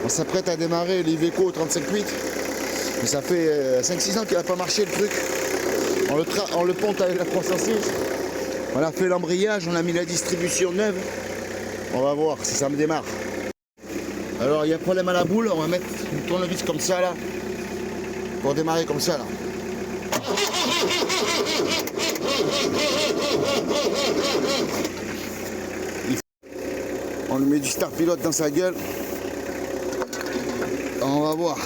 On s'apprête à démarrer l'Iveco 35.8. Mais ça fait 5-6 ans qu'il n'a pas marché le truc. On le ponte avec la 306. On a fait l'embrayage, on a mis la distribution neuve. On va voir si ça me démarre. Alors il y a un problème à la boule, on va mettre une tournevis comme ça là. Pour démarrer comme ça là. On lui met du start pilote dans sa gueule. On va voir.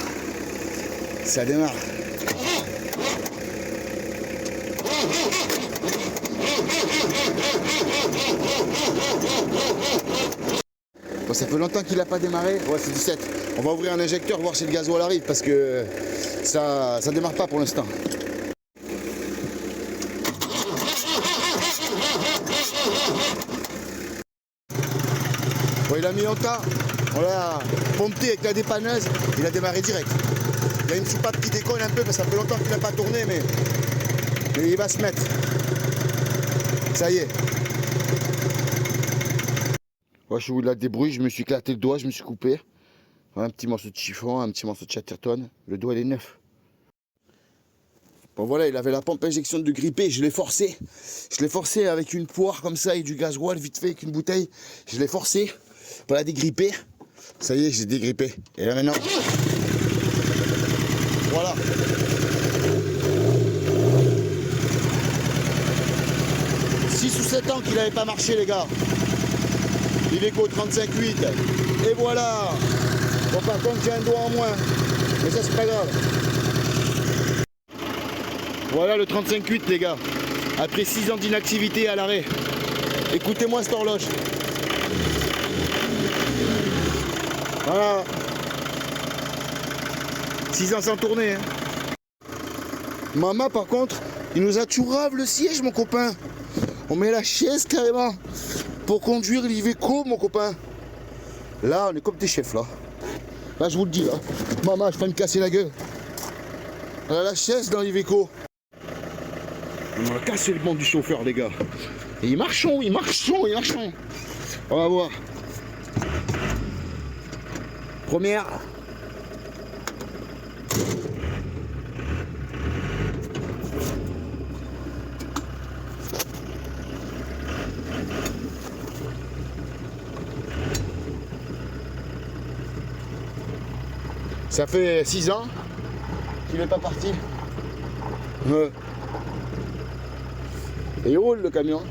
Ça démarre. Bon, ça fait longtemps qu'il n'a pas démarré. Ouais, c'est 17. On va ouvrir un injecteur, voir si le gasoil arrive parce que ça démarre pas pour l'instant. Bon, il a mis longtemps. On l'a pompé avec la dépanneuse. Il a démarré direct. Il y a une soupape qui déconne un peu parce que ça fait longtemps qu'il n'a pas tourné, mais il va se mettre. Ça y est. Ouais, je suis où de la débrouille, je me suis éclaté le doigt, je me suis coupé. Un petit morceau de chiffon, un petit morceau de chatterton. Le doigt, il est neuf. Bon voilà, il avait la pompe injection de gripper, je l'ai forcé. Je l'ai forcé avec une poire comme ça et du gasoil vite fait avec une bouteille. Je l'ai forcé pour la dégripper. Ça y est, j'ai dégrippé. Et là maintenant, voilà. Ou 7 ans qu'il n'avait pas marché les gars. Iveco 35.8. Et voilà. Bon par contre j'ai un doigt en moins. Mais ça c'est pas grave. Voilà le 35.8 les gars. Après 6 ans d'inactivité à l'arrêt. Écoutez-moi cette horloge. Voilà. 6 ans sans tourner. Hein. Maman par contre, il nous a chourave le siège mon copain. On met la chaise carrément pour conduire l'Iveco, mon copain. Là, on est comme des chefs, là. Là, je vous le dis, là. Maman, je vais me casser la gueule. On a la chaise dans l'Iveco. On a cassé le banc du chauffeur, les gars. Et il marchons. On va voir. Première. Ça fait 6 ans qu'il n'est pas parti. Et il roule le camion.